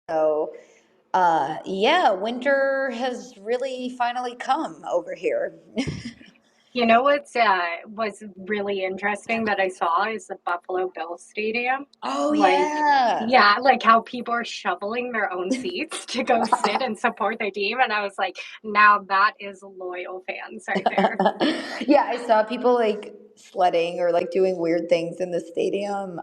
So, yeah, winter has really finally come over here. You know what's was really interesting that I saw is the Buffalo Bills stadium. Oh, Like, yeah. yeah, like how people are shoveling their own seats to go sit and support their team. And I was like, now that is loyal fans right there. Yeah, I saw people like sledding or like doing weird things in the stadium.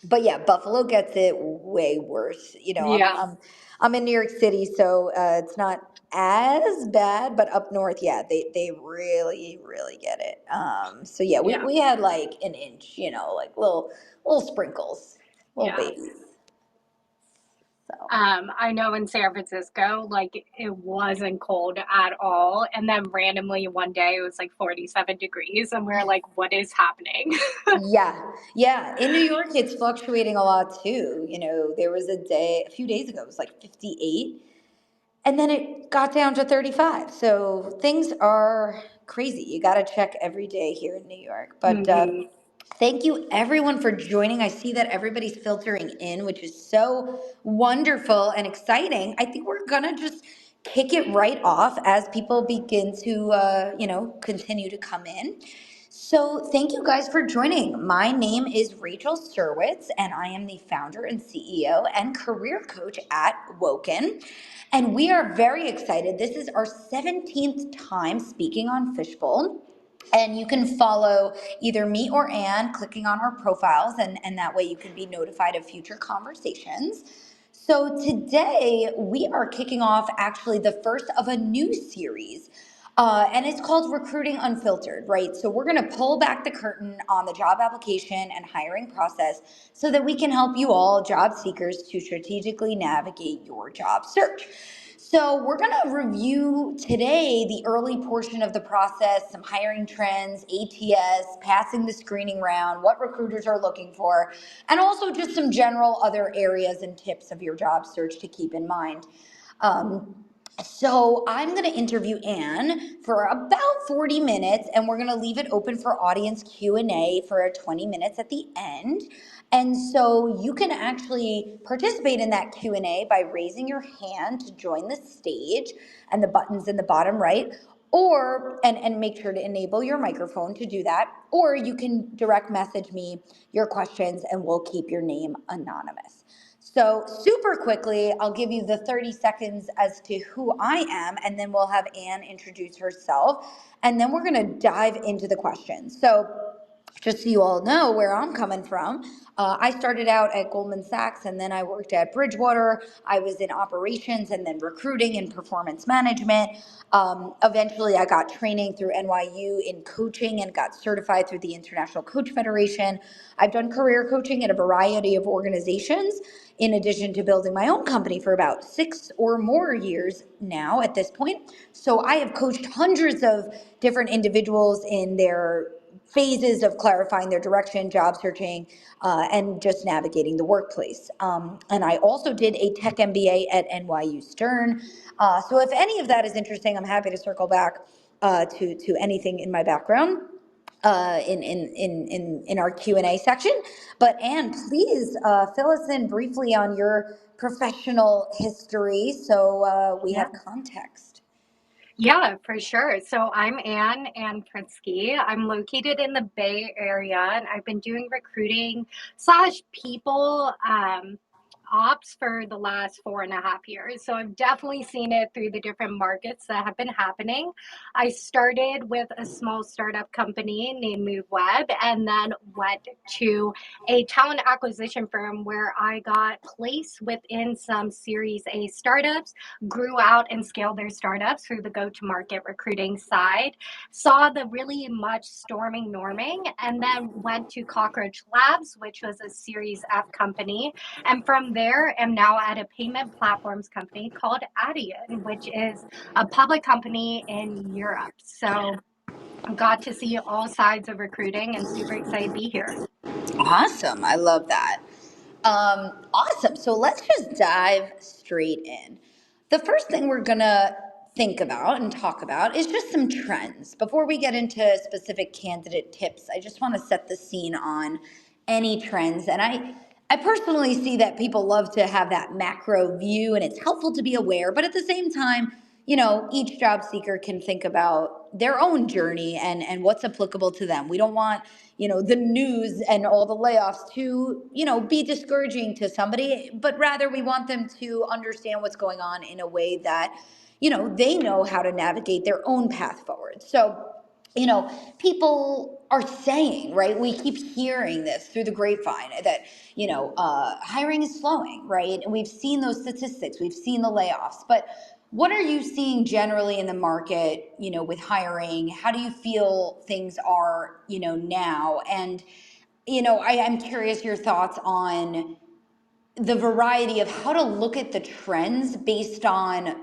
But yeah, Buffalo gets it way worse. Yeah, I'm in New York City, so it's not as bad, but up north, yeah, they really really get it. So yeah, we yeah. we had like an inch, like little sprinkles, little Yeah. babies. So. I know in San Francisco, like it wasn't cold at all. And then randomly one day it was like 47 degrees, and we are like, what is happening? Yeah, yeah. In New York, it's fluctuating a lot too. There was a few days ago, it was like 58, and then it got down to 35. So things are crazy. You got to check every day here in New York. But Hmm. thank you everyone for joining. I see that everybody's filtering in, which is so wonderful and exciting. I think we're gonna just kick it right off as people begin to, continue to come in. So, thank you guys for joining. My name is Rachel Surwitz, and I am the founder and CEO and career coach at Woken. And we are very excited. This is our 17th time speaking on Fishbowl. And you can follow either me or Anne clicking on our profiles, and that way you can be notified of future conversations. So today we are kicking off actually the first of a new series. And it's called Recruiting Unfiltered, right? So we're going to pull back the curtain on the job application and hiring process so that we can help you all, job seekers, to strategically navigate your job search. So, we're going to review today the early portion of the process, some hiring trends, ATS, passing the screening round, what recruiters are looking for, and also just some general other areas and tips of your job search to keep in mind. Um, so I'm going to interview Anne for about 40 minutes, and we're going to leave it open for audience Q&A for 20 minutes at the end. And so you can actually participate in that Q&A by raising your hand to join the stage, and the button's in the bottom right, or and make sure to enable your microphone to do that, or you can direct message me your questions and we'll keep your name anonymous. So, super quickly, I'll give you the 30 seconds as to who I am, and then we'll have Anne introduce herself, and then we're going to dive into the questions. So, just so you all know where I'm coming from, I started out at Goldman Sachs, and then I worked at Bridgewater. I was in operations and then recruiting and performance management. Eventually, I got training through NYU in coaching and got certified through the International Coach Federation. I've done career coaching at a variety of organizations, in addition to building my own company for about 6 or more years now at this point. So I have coached hundreds of different individuals in their phases of clarifying their direction, job searching, and just navigating the workplace. And I also did a tech MBA at NYU Stern. So if any of that is interesting, I'm happy to circle back to anything in my background in our Q&A section. But Anne, please fill us in briefly on your professional history so we Yeah. have context. Yeah, for sure. So I'm Ann Pritzky. I'm located in the Bay Area, and I've been doing recruiting slash people ops for the last 4.5 years. So I've definitely seen it through the different markets that have been happening. I started with a small startup company named MoveWeb, and then went to a talent acquisition firm where I got placed within some Series A startups, grew out and scaled their startups through the go to market recruiting side, saw the really much storming norming, and then went to Cockroach Labs, which was a Series F company. And from there, am now at a payment platforms company called Adyen, which is a public company in Europe. So got to see all sides of recruiting and super excited to be here. Awesome. I love that. Awesome. So let's just dive straight in. The first thing we're going to think about and talk about is just some trends. Before we get into specific candidate tips, I just want to set the scene on any trends. And I personally see that people love to have that macro view and it's helpful to be aware, but at the same time, each job seeker can think about their own journey and what's applicable to them. We don't want, the news and all the layoffs to, be discouraging to somebody, but rather we want them to understand what's going on in a way that, they know how to navigate their own path forward. So, people are saying, right? We keep hearing this through the grapevine that, hiring is slowing, right? And we've seen those statistics, we've seen the layoffs. But what are you seeing generally in the market, with hiring? How do you feel things are, now? And, I'm curious your thoughts on the variety of how to look at the trends based on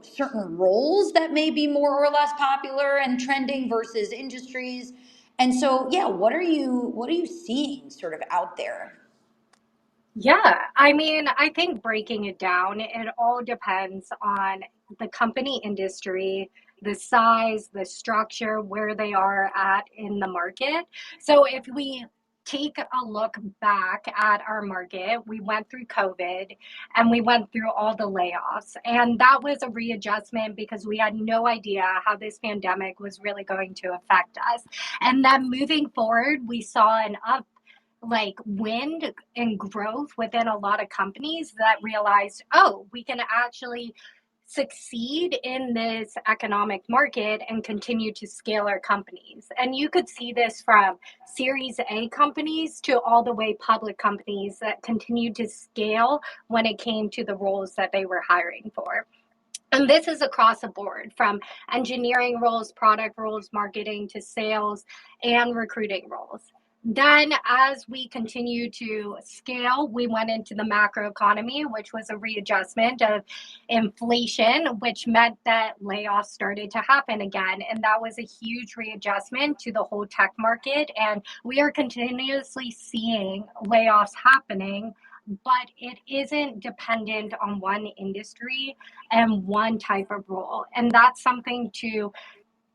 certain roles that may be more or less popular and trending versus industries. And so yeah, what are you seeing sort of out there? Yeah, I mean, I think breaking it down, it all depends on the company industry, the size, the structure, where they are at in the market. So if we take a look back at our market, we went through COVID and we went through all the layoffs. And that was a readjustment because we had no idea how this pandemic was really going to affect us. And then moving forward, we saw an up like wind and growth within a lot of companies that realized, oh, we can actually succeed in this economic market and continue to scale our companies. And you could see this from Series A companies to all the way public companies that continued to scale when it came to the roles that they were hiring for. And this is across the board from engineering roles, product roles, marketing to sales and recruiting roles. Then, as we continue to scale, we went into the macro economy, which was a readjustment of inflation, which meant that layoffs started to happen again. And that was a huge readjustment to the whole tech market. And we are continuously seeing layoffs happening, but it isn't dependent on one industry and one type of role. And that's something to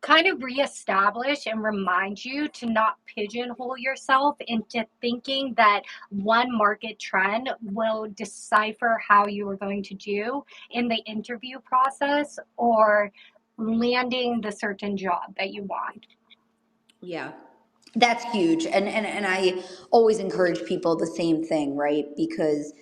kind of reestablish and remind you to not pigeonhole yourself into thinking that one market trend will decipher how you are going to do in the interview process or landing the certain job that you want. Yeah, that's huge. And I always encourage people the same thing, right? Because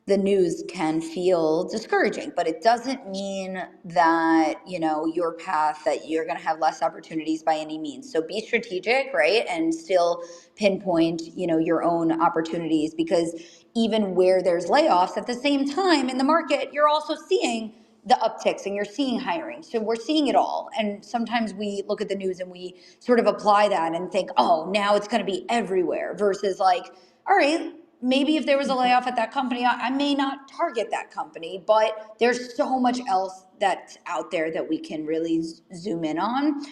the news can feel discouraging, but it doesn't mean that, your path, that you're going to have less opportunities by any means. So be strategic, right? And still pinpoint, your own opportunities, because even where there's layoffs at the same time in the market, you're also seeing the upticks and you're seeing hiring. So we're seeing it all. And sometimes we look at the news and we sort of apply that and think, oh, now it's going to be everywhere versus like, all right, maybe if there was a layoff at that company, I may not target that company, but there's so much else that's out there that we can really zoom in on.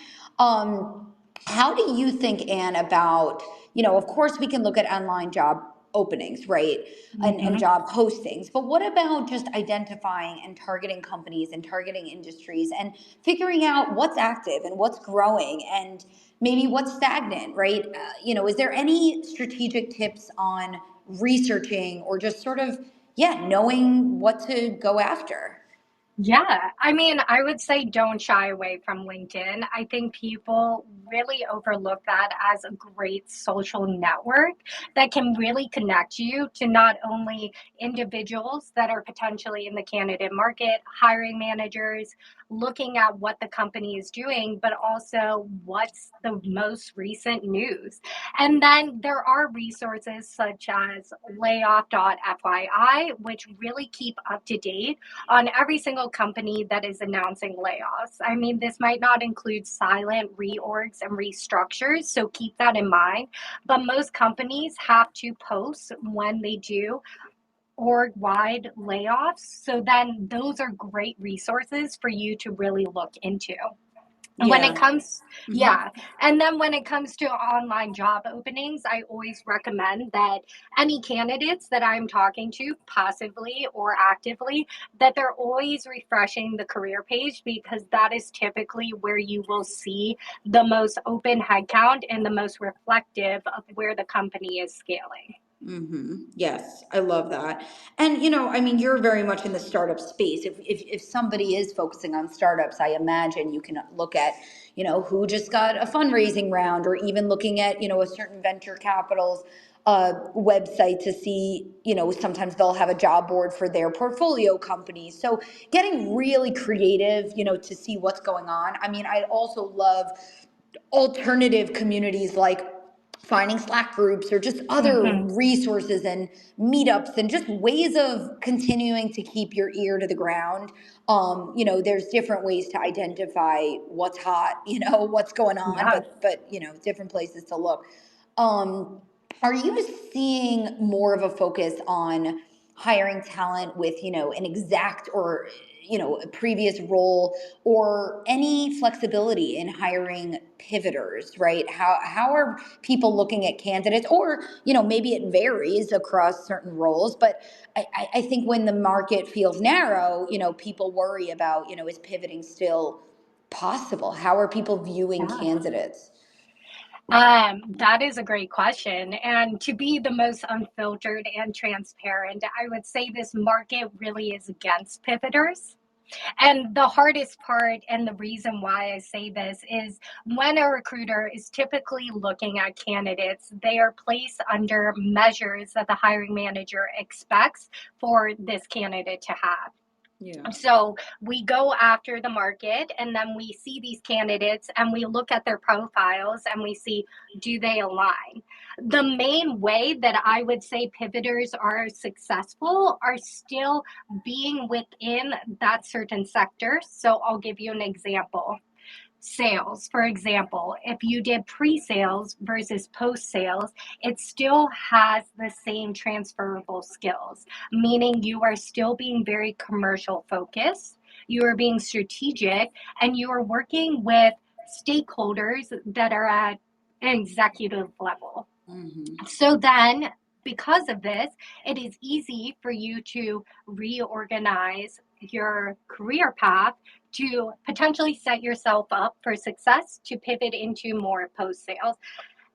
How do you think, Anne, about, of course we can look at online job openings, right? And Mhm. job postings. But what about just identifying and targeting companies and targeting industries and figuring out what's active and what's growing and maybe what's stagnant, right? Is there any strategic tips on researching or just sort of, yeah, knowing what to go after? Yeah, I mean, I would say don't shy away from LinkedIn. I think people really overlook that as a great social network that can really connect you to not only individuals that are potentially in the candidate market, hiring managers, looking at what the company is doing, but also what's the most recent news. And then there are resources such as layoff.fyi, which really keep up to date on every single company that is announcing layoffs. I mean, this might not include silent reorgs and restructures, so keep that in mind. But most companies have to post when they do org wide layoffs. So then those are great resources for you to really look into. When it Yeah. comes, Mhm. yeah. And then when it comes to online job openings, I always recommend that any candidates that I'm talking to, passively or actively, that they're always refreshing the career page because that is typically where you will see the most open headcount and the most reflective of where the company is scaling. Yes, I love that. And I mean, you're very much in the startup space. If somebody is focusing on startups, I imagine you can look at, who just got a fundraising round, or even looking at, a certain venture capital's website to see, sometimes they'll have a job board for their portfolio companies. So getting really creative, to see what's going on. I mean, I also love alternative communities, like finding Slack groups or just other Hmm. resources and meetups and just ways of continuing to keep your ear to the ground. There's different ways to identify what's hot, what's going on, Yeah. but different places to look. Um, are you seeing more of a focus on hiring talent with, an exact or, a previous role, or any flexibility in hiring pivoters, right? How are people looking at candidates? Or, maybe it varies across certain roles, but I think when the market feels narrow, people worry about, is pivoting still possible? How are people viewing Yeah. candidates? That is a great question. And to be the most unfiltered and transparent, I would say this market really is against pivoters. And the hardest part, and the reason why I say this, is when a recruiter is typically looking at candidates, they are placed under measures that the hiring manager expects for this candidate to have. Yeah. So we go after the market, and then we see these candidates and we look at their profiles and we see, do they align? The main way that I would say pivoters are successful are still being within that certain sector. So I'll give you an example. Sales, for example, if you did pre-sales versus post-sales, it still has the same transferable skills, meaning you are still being very commercial focused, you are being strategic, and you are working with stakeholders that are at an executive level. So then, because of this, it is easy for you to reorganize your career path to potentially set yourself up for success to pivot into more post sales.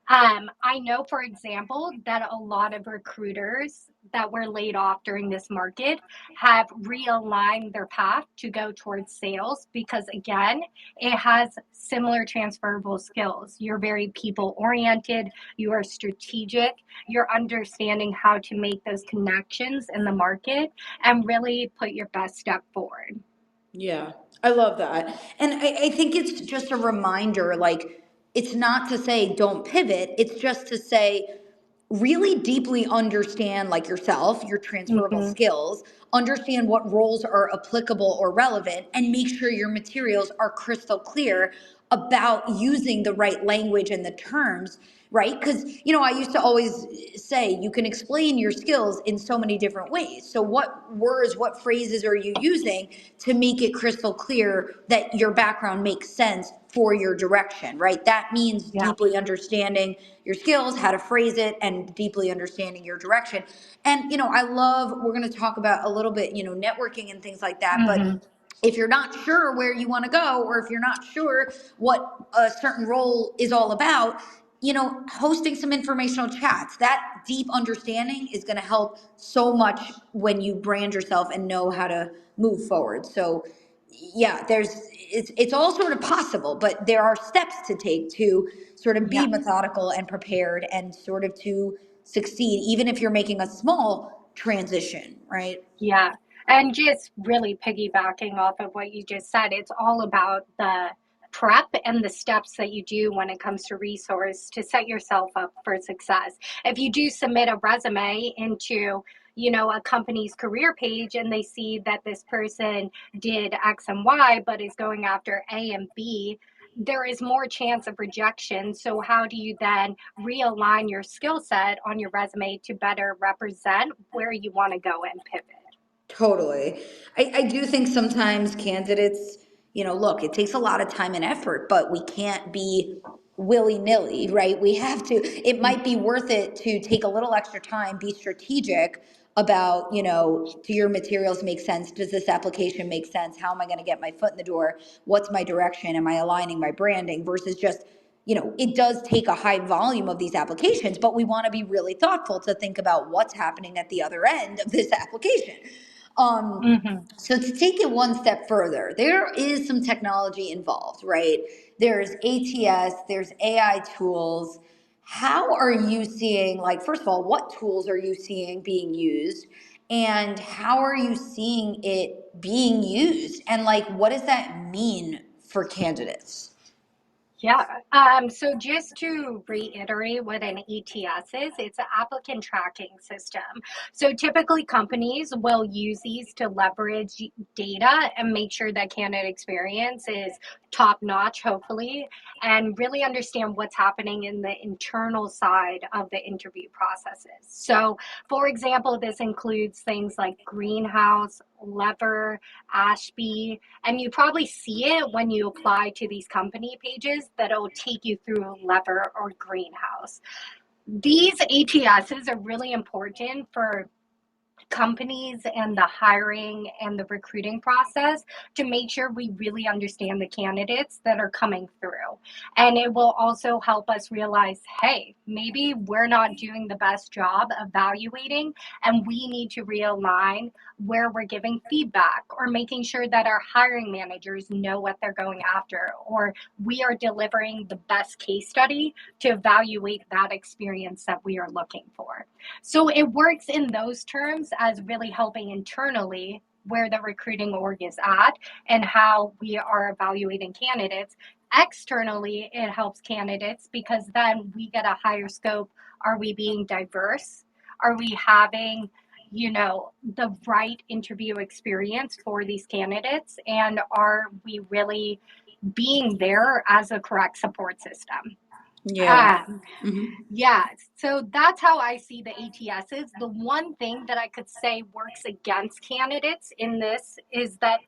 I know, for example, that a lot of recruiters that were laid off during this market have realigned their path to go towards sales because, again, it has similar transferable skills. You're very people oriented, you are strategic, you're understanding how to make those connections in the market and really put your best step forward. Yeah, I love that. And I think it's just a reminder, like, it's not to say don't pivot, it's just to say really deeply understand, like, yourself, your transferable Hmm. skills, understand what roles are applicable or relevant, and make sure your materials are crystal clear about using the right language and the terms, right? Because, I used to always say you can explain your skills in so many different ways. So, what words, what phrases are you using to make it crystal clear that your background makes sense for your direction, right? That means Yeah. deeply understanding your skills, how to phrase it, and deeply understanding your direction. And, I love, we're going to talk about a little bit, networking and things like that, Hmm. but if you're not sure where you want to go, or if you're not sure what a certain role is all about, hosting some informational chats, that deep understanding is going to help so much when you brand yourself and know how to move forward. So, yeah, it's all sort of possible, but there are steps to take to sort of be Yeah. methodical and prepared, and sort of to succeed, even if you're making a small transition, right? Yeah. And just really piggybacking off of what you just said, it's all about the prep and the steps that you do when it comes to resource to set yourself up for success. If you do submit a resume into, a company's career page and they see that this person did X and Y but is going after A and B, there is more chance of rejection. So how do you then realign your skill set on your resume to better represent where you want to go and pivot? Totally. I do think sometimes candidates, look, it takes a lot of time and effort, but we can't be willy nilly, right? We have to, it might be worth it to take a little extra time, be strategic about, do your materials make sense? Does this application make sense? How am I going to get my foot in the door? What's my direction? Am I aligning my branding versus just it does take a high volume of these applications, but we want to be really thoughtful to think about what's happening at the other end of this application. Um, Hmm. so to take it one step further, there is some technology involved, right? There's ATS, there's AI tools. How are you seeing, like, first of all, what tools are you seeing being used? And how are you seeing it being used? And like, what does that mean for candidates? Yeah. So just to reiterate what an ETS is, it's an applicant tracking system. So typically companies will use these to leverage data and make sure that candidate experience is top notch, hopefully, and really understand what's happening in the internal side of the interview processes. So, for example, this includes things like greenhouse, lever, Ashby, and you probably see it when you apply to these company pages that will take you through lever or greenhouse. These ATSs are really important for companies and the hiring and the recruiting process to make sure we really understand the candidates that are coming through. And it will also help us realize, hey, maybe we're not doing the best job evaluating and we need to realign where we're giving feedback or making sure that our hiring managers know what they're going after, or we are delivering the best case study to evaluate that experience that we are looking for. So it works in those terms as really helping internally where the recruiting org is at and how we are evaluating candidates. Externally, it helps candidates because then we get a higher scope. Are we being diverse? Are we having, the right interview experience for these candidates? And are we really being there as a correct support system? Yeah. Um, yeah, so that's how I see the ATSs. The one thing that I could say works against candidates in this is that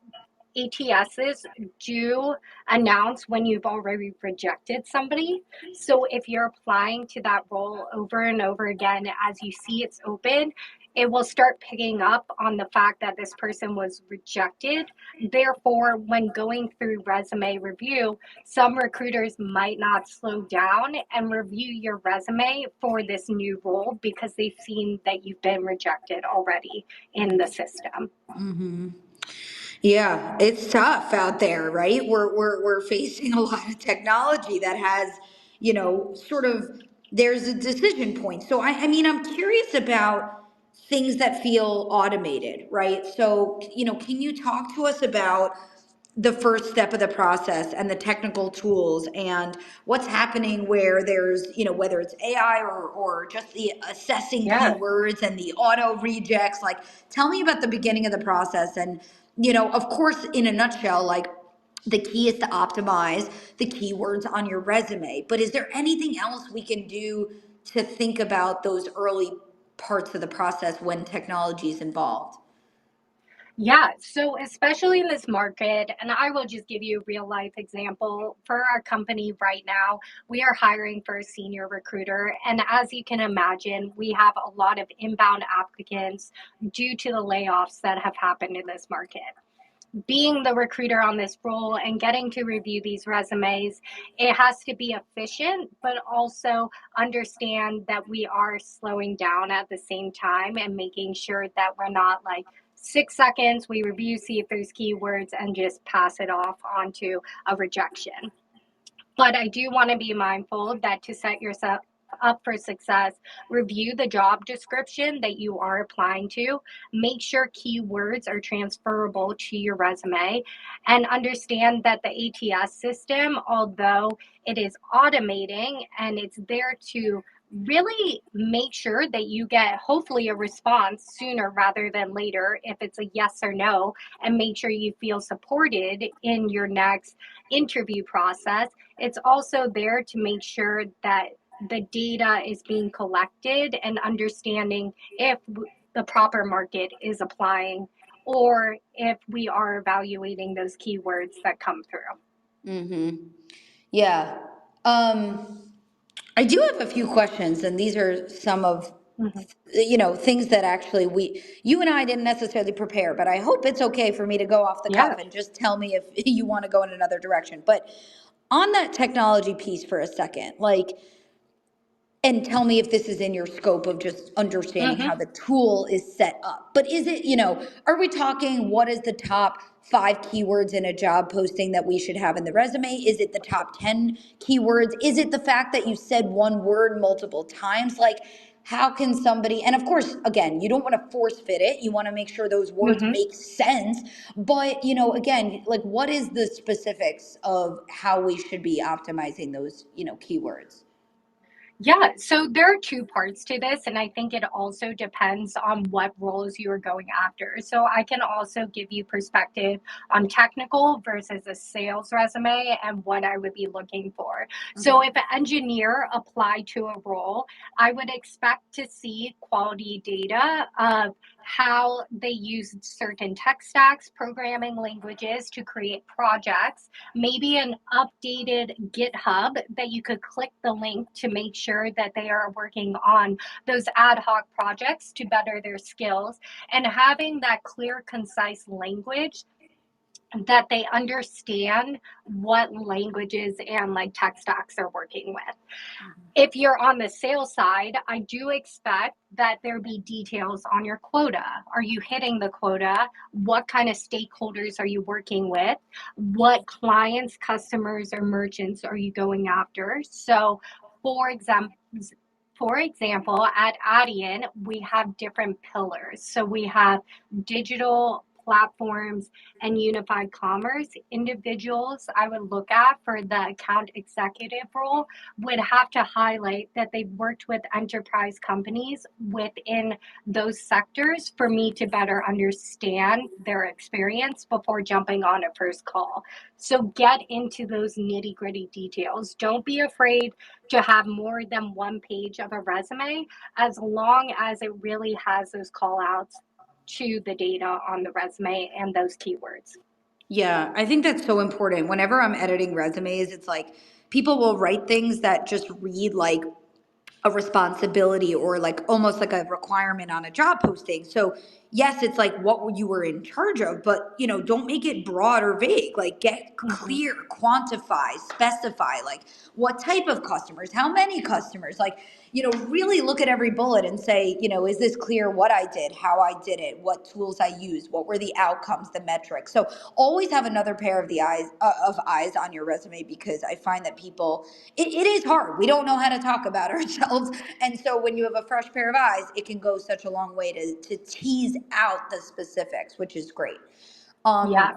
ATSs do announce when you've already rejected somebody. So if you're applying to that role over and over again, as you see it's open, it will start picking up on the fact that this person was rejected. Therefore, when going through resume review, some recruiters might not slow down and review your resume for this new role because they've seen that you've been rejected already in the system. Yeah, it's tough out there, right? We're facing a lot of technology that has, sort of, there's a decision point. So I mean, I'm curious about things that feel automated, right? So, can you talk to us about the first step of the process and the technical tools and what's happening where there's, whether it's AI or just the assessing Yeah. keywords and the auto rejects, like tell me about the beginning of the process. And, of course, in a nutshell, like the key is to optimize the keywords on your resume. But is there anything else we can do to think about those early parts of the process when technology is involved? Yeah, so especially in this market, and I will just give you a real life example. For our company right now, we are hiring for a senior recruiter. And as you can imagine, we have a lot of inbound applicants due to the layoffs that have happened in this market. Being the recruiter on this role and getting to review these resumes, it has to be efficient, but also understand that we are slowing down at the same time and making sure that we're not like 6 seconds, we review, see if there's keywords, and just pass it off onto a rejection. But I do want to be mindful that to set yourself up for success, review the job description that you are applying to, make sure keywords are transferable to your resume, and understand that the ATS system, although it is automating and it's there to really make sure that you get hopefully a response sooner rather than later if it's a yes or no, and make sure you feel supported in your next interview process. It's also there to make sure that the data is being collected and understanding if the proper market is applying or if we are evaluating those keywords that come through. Yeah. Um, I do have a few questions, and these are some of Mhm. things that actually you and I didn't necessarily prepare, but I hope it's okay for me to go off the cuff Yeah. and just tell me if you want to go in another direction. But On that technology piece for a second, like, and tell me if this is in your scope of just understanding Hmm. how the tool is set up. But is it, are we talking what is the top 5 keywords in a job posting that we should have in the resume? Is it the top 10 keywords? Is it the fact that you said one word multiple times? Like, how can somebody, and of course, again, you don't want to force fit it. You want to make sure those words Hmm. make sense. But, again, like, what is the specifics of how we should be optimizing those, keywords? Yeah, so there are two parts to this, and I think it also depends on what roles you are going after. So I can also give you perspective on technical versus a sales resume and what I would be looking for. So if an engineer applied to a role, I would expect to see quality data of how they used certain tech stacks, programming languages to create projects, maybe an updated GitHub that you could click the link to make sure that they are working on those ad hoc projects to better their skills, and having that clear, concise language that they understand what languages and like tech stacks they're working with. If you're on the sales side, I do expect that there be details on your quota. Are you hitting the quota? What kind of stakeholders are you working with? What clients, customers, or merchants are you going after? So, for example, at Adyen, we have different pillars. So we have digital platforms and unified commerce. Individuals I would look at for the account executive role would have to highlight that they've worked with enterprise companies within those sectors for me to better understand their experience before jumping on a first call. So get into those nitty gritty details. Don't be afraid to have more than one page of a resume as long as it really has those call outs to the data on the resume and those keywords. Yeah, I think that's so important. Whenever I'm editing resumes, it's like people will write things that just read like a responsibility or like almost like a requirement on a job posting. So yes, it's like what you were in charge of, but don't make it broad or vague. Like get Mm-hmm. clear, quantify, specify like what type of customers, how many customers, like really look at every bullet and say, is this clear what I did, how I did it, what tools I used, what were the outcomes, the metrics. So always have another pair of the eyes on your resume, because I find that people, it is hard. We don't know how to talk about ourselves. And so when you have a fresh pair of eyes, it can go such a long way to tease out the specifics, which is great. Um, Yeah.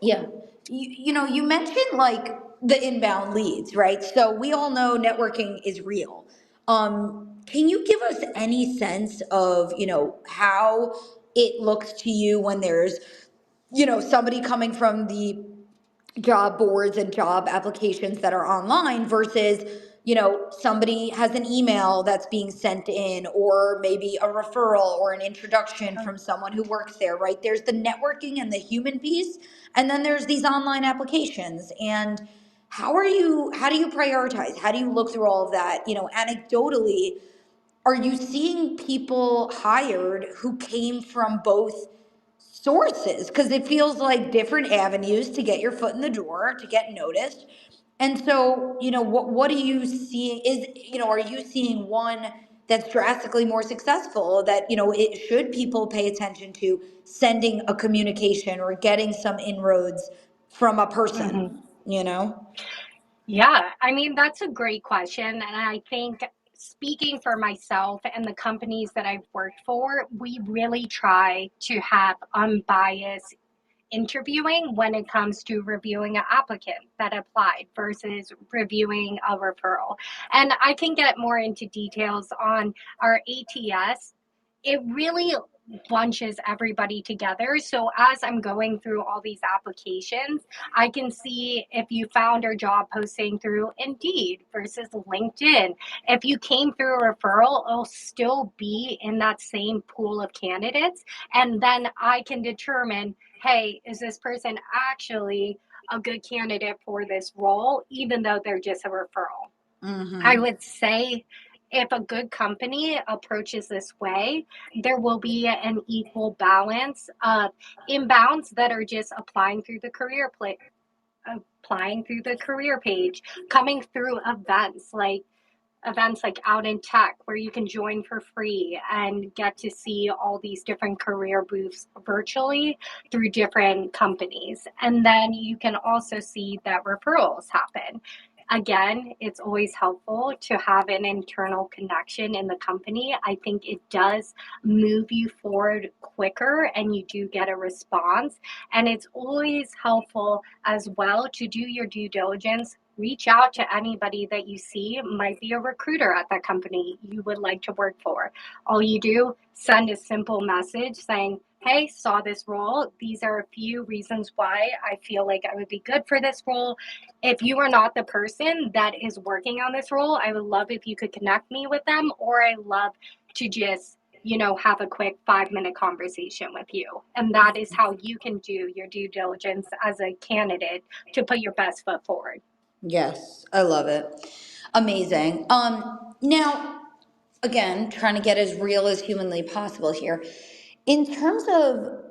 yeah. You mentioned like the inbound leads, right? So we all know networking is real. Can you give us any sense of, how it looks to you when there's, somebody coming from the job boards and job applications that are online versus somebody has an email that's being sent in, or maybe a referral or an introduction from someone who works there, right? There's the networking and the human piece, and then there's these online applications. And how do you prioritize, how do you look through all of that? Anecdotally, are you seeing people hired who came from both sources? Because it feels like different avenues to get your foot in the door, to get noticed. And so, what are you seeing? Are you seeing one that's drastically more successful, that, it should people pay attention to sending a communication or getting some inroads from a Mm-hmm. person, you know? Yeah, I mean, that's a great question. And I think speaking for myself and the companies that I've worked for, we really try to have unbiased interviewing when it comes to reviewing an applicant that applied versus reviewing a referral. And I can get more into details on our ATS. It really bunches everybody together. So as I'm going through all these applications, I can see if you found our job posting through Indeed versus LinkedIn. If you came through a referral, it'll still be in that same pool of candidates. And then I can determine, hey, is this person actually a good candidate for this role, even though they're just a referral? I Mm-hmm. would say if a good company approaches this way, there will be an equal balance of inbounds that are just applying through the career applying through the career page, coming through events like Out in Tech, where you can join for free and get to see all these different career booths virtually through different companies. And then you can also see that referrals happen. Again, it's always helpful to have an internal connection in the company. I think it does move you forward quicker and you do get a response. And it's always helpful as well to do your due diligence. Reach out to anybody that you see might be a recruiter at that company you would like to work for. All you do, send a simple message saying, hey, saw this role. These are a few reasons why I feel like I would be good for this role. If you are not the person that is working on this role, I would love if you could connect me with them, or I love to just have a quick 5-minute conversation with you. And that is how you can do your due diligence as a candidate to put your best foot forward. Yes, I love it. Amazing. Now, again, trying to get as real as humanly possible here. In terms of,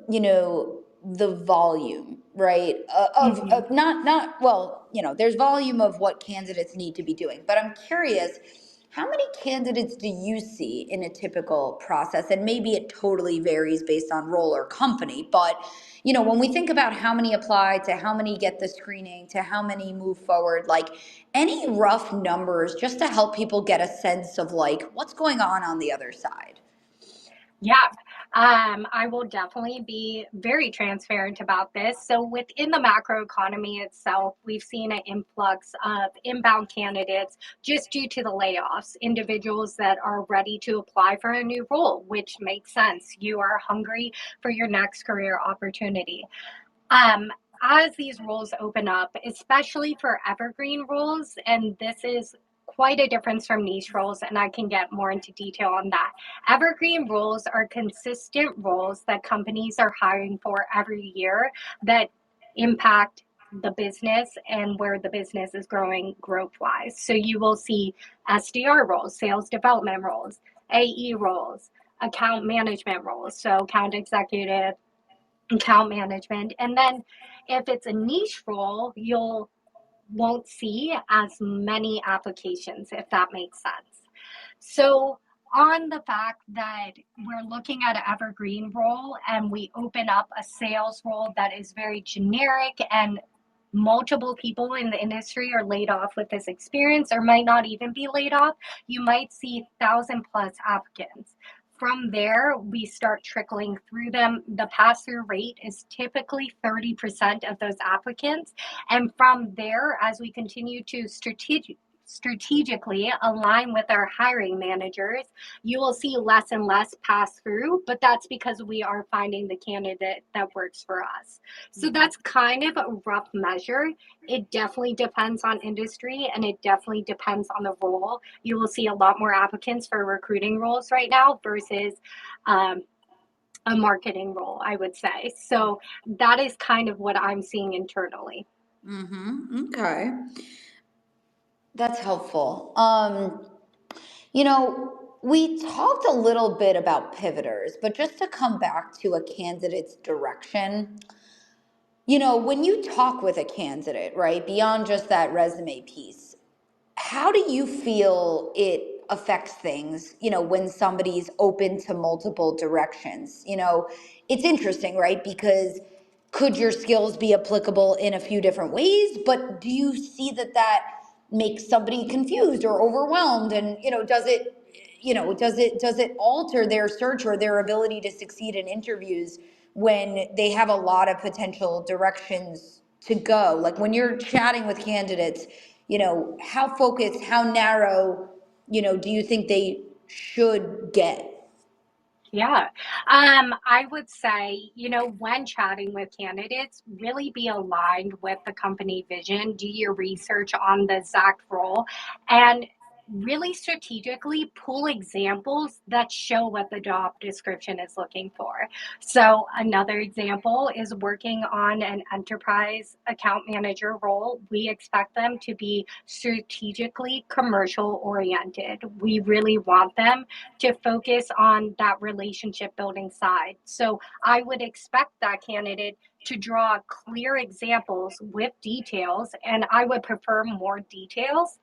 the volume, right? Mm-hmm. Of not well, there's volume of what candidates need to be doing, but I'm curious, how many candidates do you see in a typical process? And maybe it totally varies based on role or company, but when we think about how many apply to how many get the screening to how many move forward, like any rough numbers just to help people get a sense of like what's going on the other side. Yeah, I will definitely be very transparent about this. So, within the macro economy itself, we've seen an influx of inbound candidates just due to the layoffs, individuals that are ready to apply for a new role, which makes sense. You are hungry for your next career opportunity. Um, as these roles open up, especially for evergreen roles, and this is quite a difference from niche roles, and I can get more into detail on that. Evergreen roles are consistent roles that companies are hiring for every year that impact the business and where the business is growing growth wise. So you will see SDR roles, sales development roles, AE roles, account management roles, so account executive, account management. And then if it's a niche role, you'll won't see as many applications, if that makes sense. So on the fact that we're looking at an evergreen role and we open up a sales role that is very generic and multiple people in the industry are laid off with this experience or might not even be laid off, you might see 1,000+ applicants. From there, we start trickling through them. The pass-through rate is typically 30% of those applicants. And from there, as we continue to strategically align with our hiring managers, you will see less and less pass through, but that's because we are finding the candidate that works for us. So that's kind of a rough measure. It definitely depends on industry and it definitely depends on the role. You will see a lot more applicants for recruiting roles right now versus a marketing role, I would say. So that is kind of what I'm seeing internally. Okay. That's helpful. We talked a little bit about pivoters, but just to come back to a candidate's direction, when you talk with a candidate, right, beyond just that resume piece, how do you feel it affects things, when somebody's open to multiple directions? It's interesting, right? Because could your skills be applicable in a few different ways? But do you see that makes somebody confused or overwhelmed? And, does it alter their search or their ability to succeed in interviews when they have a lot of potential directions to go? Like when you're chatting with candidates, how focused, how narrow, do you think they should get? Yeah. I would say, when chatting with candidates, really be aligned with the company vision, do your research on the exact role. And really strategically pull examples that show what the job description is looking for. So, another example is working on an enterprise account manager role. We expect them to be strategically commercial oriented. We really want them to focus on that relationship building side. So, I would expect that candidate to draw clear examples with details, and I would prefer more details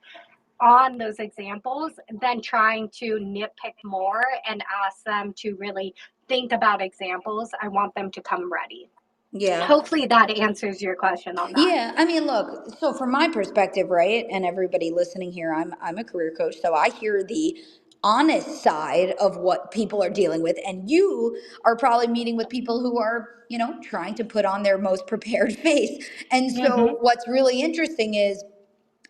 on those examples than trying to nitpick more and ask them to really think about examples. I want them to come ready. Yeah. Hopefully that answers your question on that. Yeah, I mean, look, so from my perspective, right, and everybody listening here, I'm a career coach, so I hear the honest side of what people are dealing with, and you are probably meeting with people who are, trying to put on their most prepared face. And Mm-hmm. so what's really interesting is,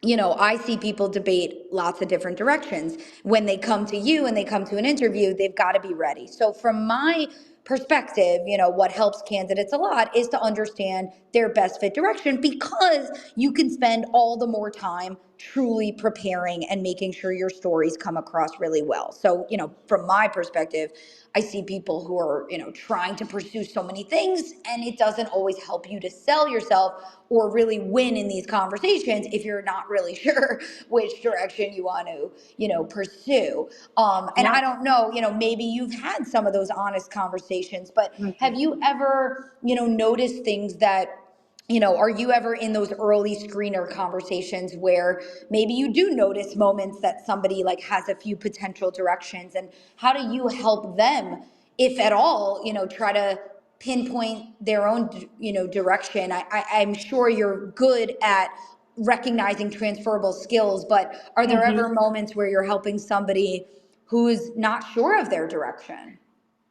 I see people debate lots of different directions. When they come to you and they come to an interview, they've got to be ready. So, from my perspective, what helps candidates a lot is to understand their best fit direction, because you can spend all the more time truly preparing and making sure your stories come across really well. So, from my perspective, I see people who are, trying to pursue so many things, and it doesn't always help you to sell yourself or really win in these conversations if you're not really sure which direction you want to, pursue. And Yeah. I don't know, maybe you've had some of those honest conversations, but have Mm-hmm. you ever, noticed things that, are you ever in those early screener conversations where maybe you do notice moments that somebody like has a few potential directions, and how do you help them, if at all, try to pinpoint their own, direction? I'm sure you're good at recognizing transferable skills, but are there Mm-hmm. ever moments where you're helping somebody who's not sure of their direction?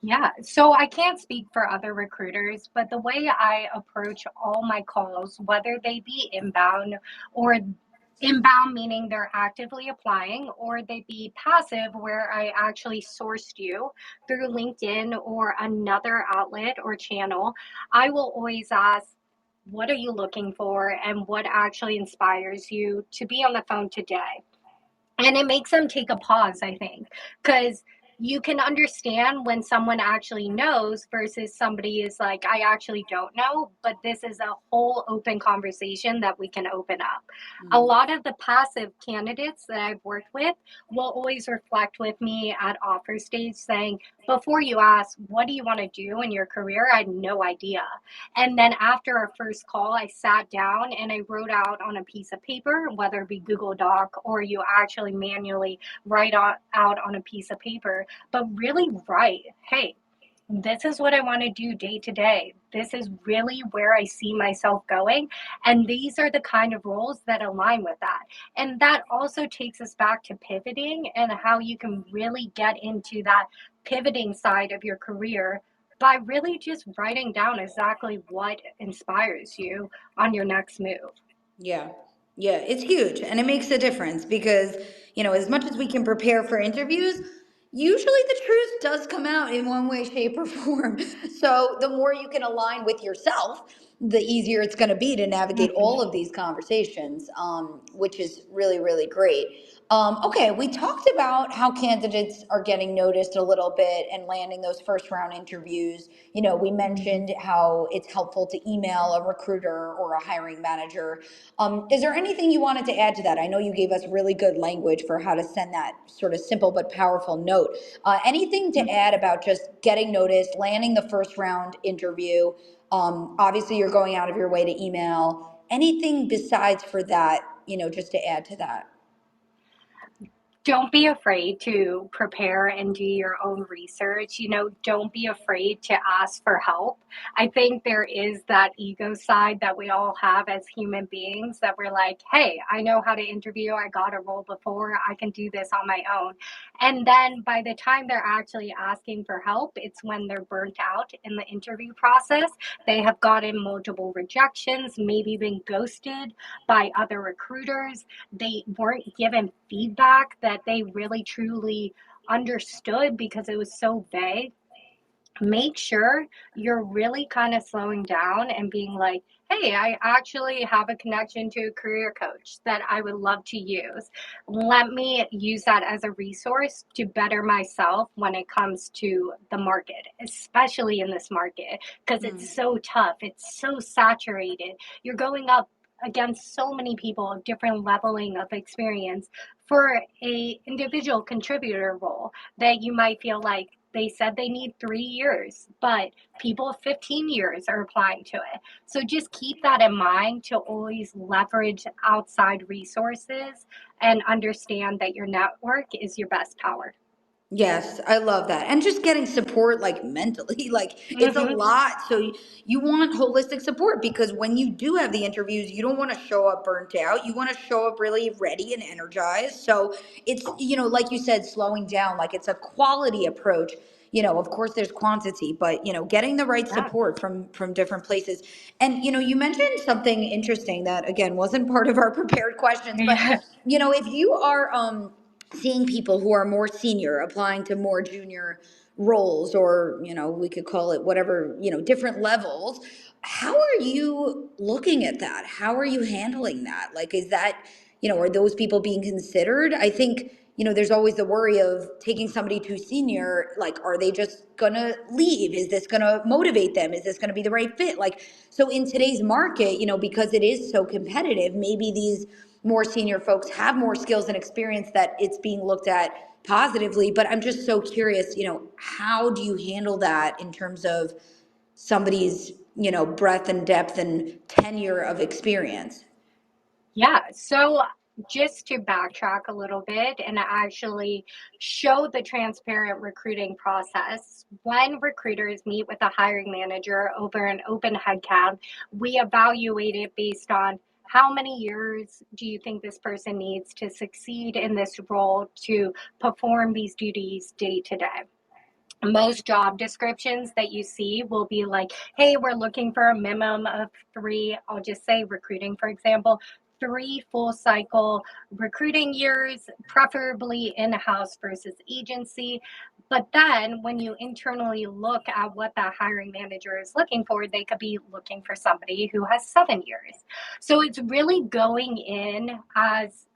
Yeah, so I can't speak for other recruiters, but the way I approach all my calls, whether they be or inbound, meaning they're actively applying, or they be passive, where I actually sourced you through LinkedIn or another outlet or channel, I will always ask, what are you looking for and what actually inspires you to be on the phone today? And it makes them take a pause, I think, because you can understand when someone actually knows versus somebody is like, I actually don't know, but this is a whole open conversation that we can open up. A Mm. lot of the passive candidates that I've worked with will always reflect with me at offer stage saying, before you ask, what do you want to do in your career? I had no idea. And then after our first call, I sat down and I wrote out on a piece of paper, whether it be Google Doc or you actually manually out on a piece of paper, but really write, hey, this is what I want to do day to day. This is really where I see myself going. And these are the kind of roles that align with that. And that also takes us back to pivoting and how you can really get into that pivoting side of your career by really just writing down exactly what inspires you on your next move. Yeah. Yeah, it's huge, and it makes a difference because, as much as we can prepare for interviews, usually the truth does come out in one way, shape, or form. So the more you can align with yourself, the easier it's going to be to navigate Mhm. all of these conversations, which is really, really great. Okay, we talked about how candidates are getting noticed a little bit and landing those first round interviews. We Mhm. mentioned how it's helpful to email a recruiter or a hiring manager. Is there anything you wanted to add to that? I know you gave us really good language for how to send that sort of simple but powerful note. Anything to add about just getting noticed, landing the first round interview? Obviously, you're going out of your way to email. Anything besides for that, just to add to that? Don't be afraid to prepare and do your own research. Don't be afraid to ask for help. I think there is that ego side that we all have as human beings that we're like, hey, I know how to interview. I got a role before. I can do this on my own. And then by the time they're actually asking for help, it's when they're burnt out in the interview process. They have gotten multiple rejections, maybe been ghosted by other recruiters. They weren't given feedback that they really truly understood because it was so vague. make sure you're really kind of slowing down and being like, hey, I actually have a connection to a career coach that I would love to use. Let me use that as a resource to better myself when it comes to the market, especially in this market, because it's Mm. so tough, it's so saturated. You're going up against so many people of different leveling of experience for a individual contributor role that you might feel like they said they need 3 years, but people of 15 years are applying to it. So just keep that in mind to always leverage outside resources and understand that your network is your best power. Yes, I love that. And just getting support like mentally, like it's a Mm-hmm. lot. So you want holistic support because when you do have the interviews, you don't want to show up burnt out. You want to show up really ready and energized. So it's, like you said, slowing down, like it's a quality approach. Of course there's quantity, but getting the right Yeah. support from different places. And you mentioned something interesting that again wasn't part of our prepared questions, but Yeah. if you are seeing people who are more senior applying to more junior roles, or we could call it whatever, different levels, how are you looking at that? How are you handling that? Like, is that, are those people being considered? I think there's always the worry of taking somebody too senior. Like, are they just gonna leave? Is this gonna motivate them? Is this gonna be the right fit? Like, so in today's market, because it is so competitive, maybe these more senior folks have more skills and experience that it's being looked at positively. But I'm just so curious, how do you handle that in terms of somebody's, breadth and depth and tenure of experience? Yeah. So just to backtrack a little bit and actually show the transparent recruiting process, when recruiters meet with a hiring manager over an open headcount, we evaluate it based on how many years do you think this person needs to succeed in this role to perform these duties day to day. Most job descriptions that you see will be like, hey, we're looking for a minimum of three, I'll just say recruiting, for example, 3 full cycle recruiting years, preferably in house versus agency. But then when you internally look at what that hiring manager is looking for, they could be looking for somebody who has 7 years. So it's really going in as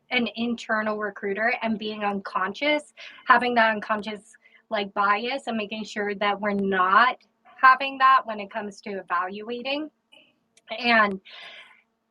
an internal recruiter and being unconscious, having that unconscious like bias and making sure that we're not having that when it comes to evaluating. And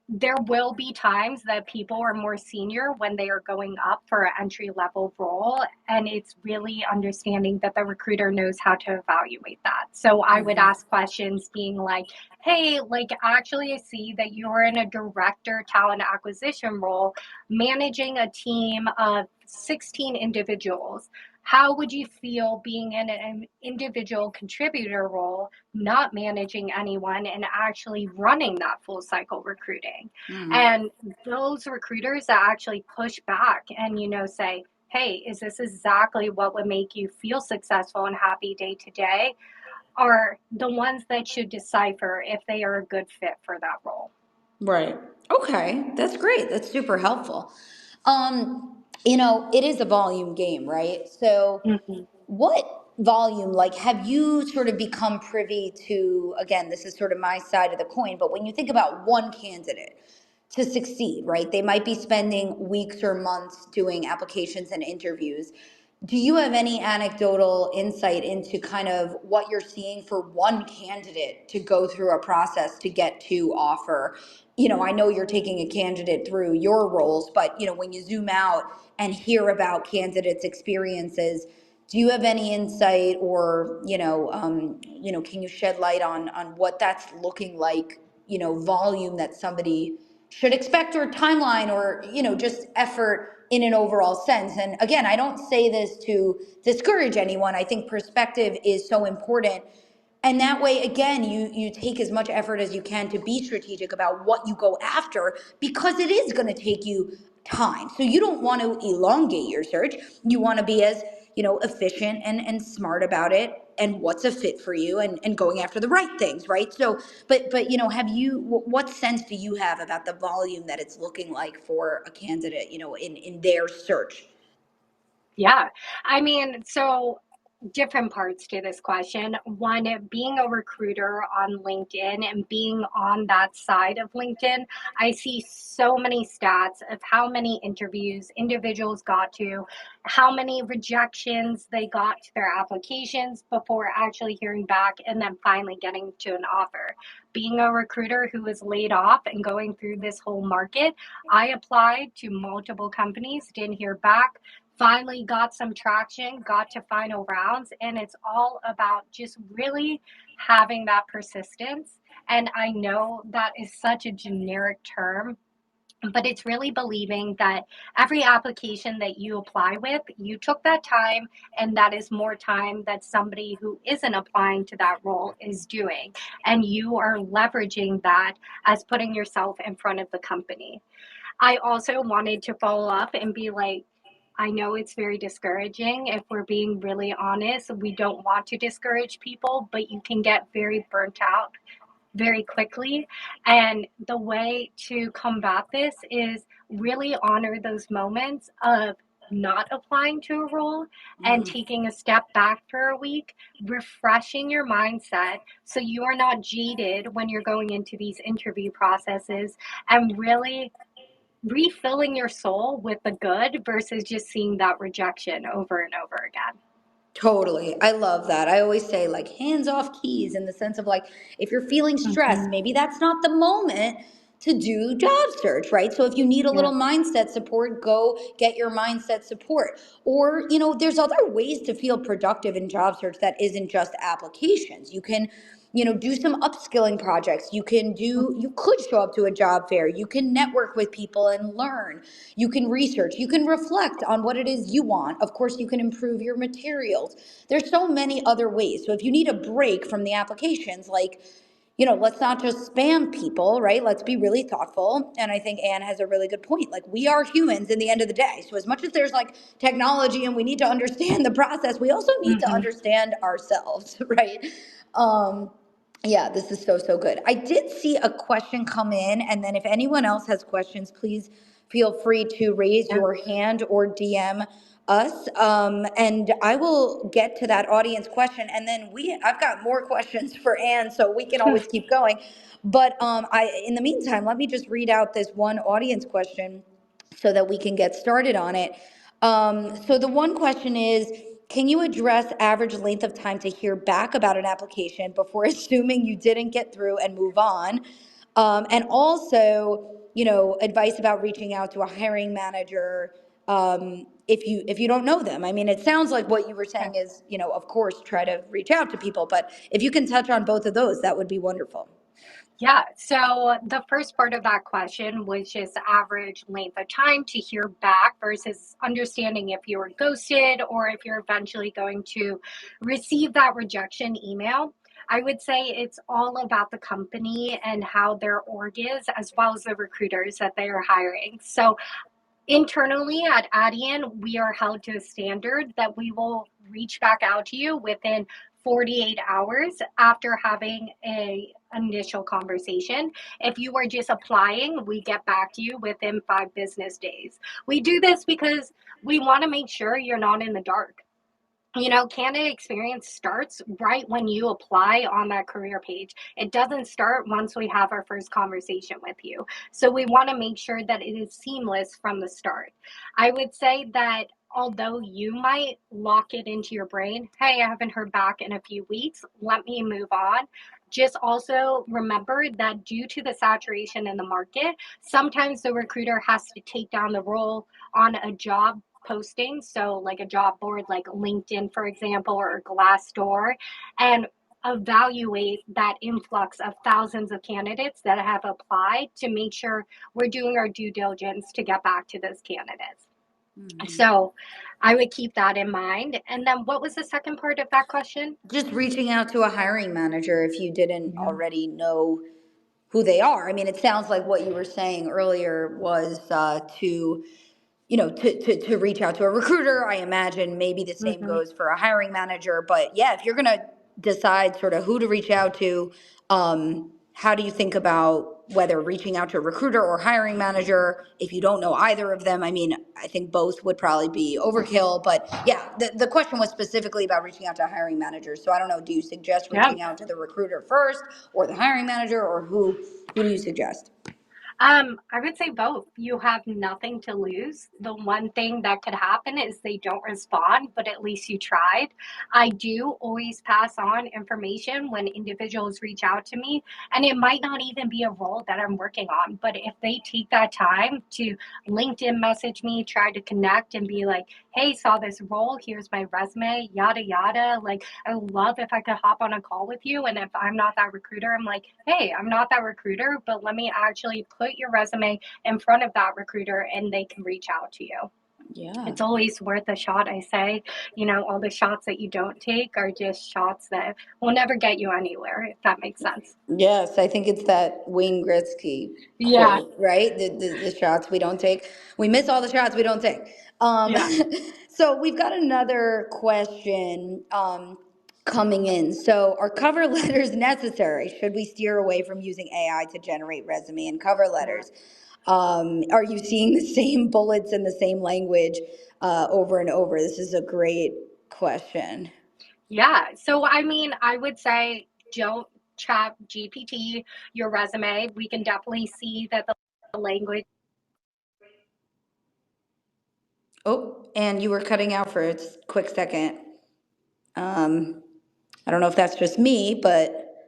there will be times that people are more senior when they are going up for an entry level role. And it's really understanding that the recruiter knows how to evaluate that. So I would Mhm. ask questions being like, hey, like, actually, I see that you're in a director talent acquisition role, managing a team of 16 individuals. How would you feel being in an individual contributor role, not managing anyone and actually running that full cycle recruiting? Mhm. And those recruiters that actually push back and, say, hey, is this exactly what would make you feel successful and happy day to day, are the ones that should decipher if they are a good fit for that role. Right. Okay. That's great. That's super helpful. It is a volume game, right? So Mm-hmm. what volume, like, have you sort of become privy to? Again, this is sort of my side of the coin, but when you think about one candidate to succeed, right, they might be spending weeks or months doing applications and interviews. Do you have any anecdotal insight into kind of what you're seeing for one candidate to go through a process to get to offer? I know you're taking a candidate through your roles, but when you zoom out and hear about candidates' experiences, do you have any insight, or can you shed light on what that's looking like? Volume that somebody should expect, or timeline, or just effort in an overall sense. And again, I don't say this to discourage anyone. I think perspective is so important, and that way, again, you take as much effort as you can to be strategic about what you go after, because it is going to take you time. So you don't want to elongate your search. You want to be as efficient and smart about it, and what's a fit for you, and going after the right things, right? So but have you, what sense do you have about the volume that it's looking like for a candidate, in their search? Yeah. I mean, so different parts to this question. One, being a recruiter on LinkedIn and being on that side of LinkedIn, I see so many stats of how many interviews individuals got to, how many rejections they got to their applications before actually hearing back and then finally getting to an offer. Being a recruiter who was laid off and going through this whole market, I applied to multiple companies, didn't hear back, finally got some traction, got to final rounds, and it's all about just really having that persistence. And I know that is such a generic term, but it's really believing that every application that you apply with, you took that time, and that is more time that somebody who isn't applying to that role is doing. And you are leveraging that as putting yourself in front of the company. I also wanted to follow up and be like, I know it's very discouraging. If we're being really honest, we don't want to discourage people, but you can get very burnt out very quickly. And the way to combat this is really honor those moments of not applying to a role and Mm, taking a step back for a week, refreshing your mindset so you are not jaded when you're going into these interview processes, and really refilling your soul with the good versus just seeing that rejection over and over again. totally. I love that. I always say, like, hands off keys, in the sense of, like, if you're feeling stressed, Mm-hmm. maybe that's not the moment to do job search, right? So if you need a Yeah. little mindset support, go get your mindset support. Or, there's other ways to feel productive in job search that isn't just applications. You can, do some upskilling projects. You could show up to a job fair. You can network with people and learn. You can research. You can reflect on what it is you want. Of course, you can improve your materials. There's so many other ways. So if you need a break from the applications, like, let's not just spam people, right? Let's be really thoughtful. And I think Anne has a really good point. Like, we are humans in the end of the day. So as much as there's like technology and we need to understand the process, we also need to Mm-hmm. understand ourselves, right? Um, yeah, this is so, so good. I did see a question come in, and then if anyone else has questions, please feel free to raise Yeah. your hand or DM us, and I will get to that audience question, and then I've got more questions for Anne, so we can always keep going. But in the meantime, let me just read out this one audience question so that we can get started on it. So the one question is, can you address average length of time to hear back about an application before assuming you didn't get through and move on? And also, advice about reaching out to a hiring manager, if you don't know them. I mean, it sounds like what you were saying is, of course, try to reach out to people. But if you can touch on both of those, that would be wonderful. Yeah, so the first part of that question was just average length of time to hear back versus understanding if you were ghosted or if you're eventually going to receive that rejection email. I would say it's all about the company and how their org is, as well as the recruiters that they are hiring. So internally at Adyen, we are held to a standard that we will reach back out to you within 48 hours after having a initial conversation. If you are just applying, we get back to you within 5 business days. We do this because we want to make sure you're not in the dark. Candidate experience starts right when you apply on that career page. It doesn't start once we have our first conversation with you. So we want to make sure that it is seamless from the start. I would say that although you might lock it into your brain, hey, I haven't heard back in a few weeks, let me move on. Just also remember that due to the saturation in the market, sometimes the recruiter has to take down the role on a job posting, so like a job board like LinkedIn, for example, or Glassdoor, and evaluate that influx of thousands of candidates that have applied to make sure we're doing our due diligence to get back to those candidates. Mhm. So I would keep that in mind. And then what was the second part of that question? Just reaching out to a hiring manager if you didn't Yeah. already know who they are. I mean, it sounds like what you were saying earlier was to reach out to a recruiter. I imagine maybe the same Mm-hmm. goes for a hiring manager. But yeah, if you're going to decide sort of who to reach out to, how do you think about whether reaching out to a recruiter or hiring manager. If you don't know either of them, I mean, I think both would probably be overkill. But yeah, the question was specifically about reaching out to hiring managers. So I don't know, do you suggest Yeah. reaching out to the recruiter first or the hiring manager, or who do you suggest? I would say both. You have nothing to lose. The one thing that could happen is they don't respond, but at least you tried. I do always pass on information when individuals reach out to me, and it might not even be a role that I'm working on. But if they take that time to LinkedIn message me, try to connect and be like, hey, saw this role, here's my resume, yada, yada. Like, I would love if I could hop on a call with you. And if I'm not that recruiter, I'm like, hey, I'm not that recruiter, but let me actually put your resume in front of that recruiter and they can reach out to you. Yeah. It's always worth a shot, I say. All the shots that you don't take are just shots that will never get you anywhere, if that makes sense. Yes, I think it's that Wayne Gretzky Yeah, quote, right? The shots we don't take. We miss all the shots we don't take. Um, yeah, so we've got another question coming in. So are cover letters necessary? Should we steer away from using AI to generate resume and cover yeah. letters? Are you seeing the same bullets and the same language over and over? This is a great question. Yeah. So, I mean, I would say don't chat GPT your resume. We can definitely see that the language. Oh, and you were cutting out for a quick second. Um, I don't know if that's just me, but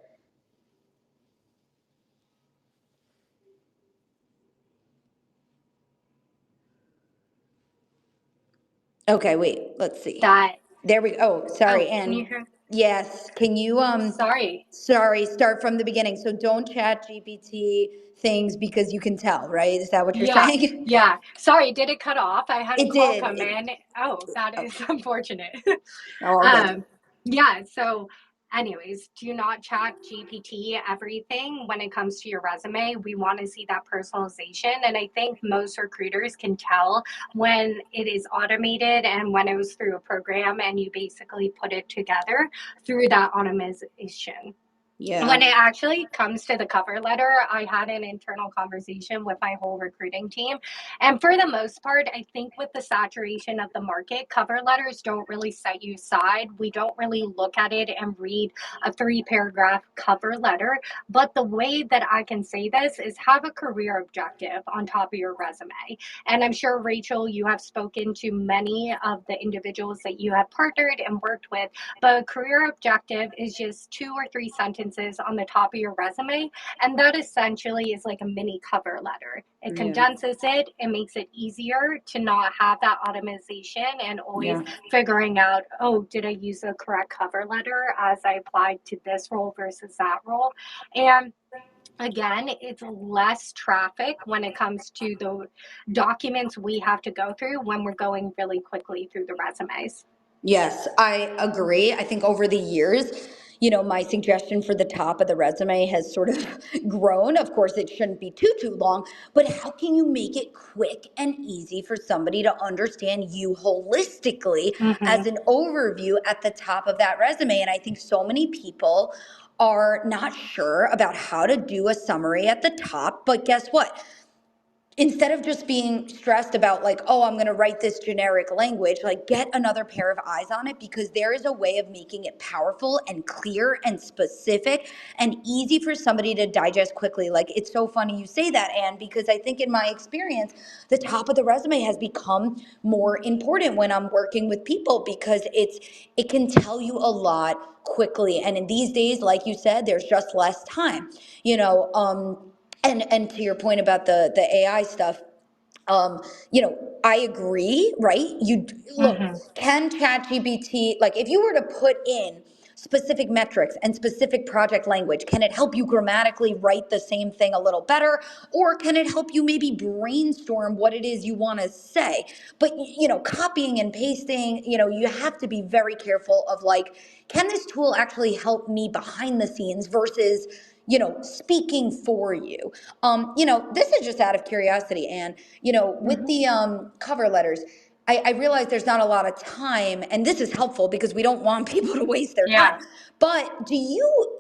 okay, wait, let's see. That, There we go. Oh, sorry. oh, can And you hear? yes, can you Sorry. sorry, start from the beginning. So don't chat GPT things because you can tell, right? Is that what you're Yeah, saying? yeah. Sorry, did it cut off? I had a It call did. come in. Oh, that Oh, is unfortunate. all good. um, yeah, so anyways, do not chat GPT everything when it comes to your resume. We want to see that personalization. And I think most recruiters can tell when it is automated and when it was through a program and you basically put it together through that automation. Yeah. When it actually comes to the cover letter, I had an internal conversation with my whole recruiting team. And for the most part, I think with the saturation of the market, cover letters don't really set you aside. We don't really look at it and read a 3 paragraph cover letter. But the way that I can say this is have a career objective on top of your resume. And I'm sure, Rachel, you have spoken to many of the individuals that you have partnered and worked with, but a career objective is just 2 or 3 sentences on the top of your resume. And that essentially is like a mini cover letter. It Yeah. condenses it, it makes it easier to not have that automation and always Yeah. figuring out, oh, did I use the correct cover letter as I applied to this role versus that role? And again, it's less traffic when it comes to the documents we have to go through when we're going really quickly through the resumes. Yes, I agree. I think over the years, my suggestion for the top of the resume has sort of grown. Of course, it shouldn't be too long, but how can you make it quick and easy for somebody to understand you holistically Mm-hmm. as an overview at the top of that resume? And I think so many people are not sure about how to do a summary at the top, but guess what? Instead of just being stressed about like, oh, I'm going to write this generic language, like get another pair of eyes on it, because there is a way of making it powerful and clear and specific and easy for somebody to digest quickly. Like, it's so funny you say that, Anne, because I think in my experience, the top of the resume has become more important when I'm working with people, because it can tell you a lot quickly. And in these days, like you said, there's just less time, and to your point about the AI stuff, um, I agree, right? You Mm-hmm. look, can ChatGPT, like if you were to put in specific metrics and specific project language, can it help you grammatically write the same thing a little better? Or can it help you maybe brainstorm what it is you want to say? But, copying and pasting, you have to be very careful of like, can this tool actually help me behind the scenes versus speaking for you. This is just out of curiosity, and with Mm-hmm. the cover letters, I realize there's not a lot of time, and this is helpful because we don't want people to waste their time. Yeah. But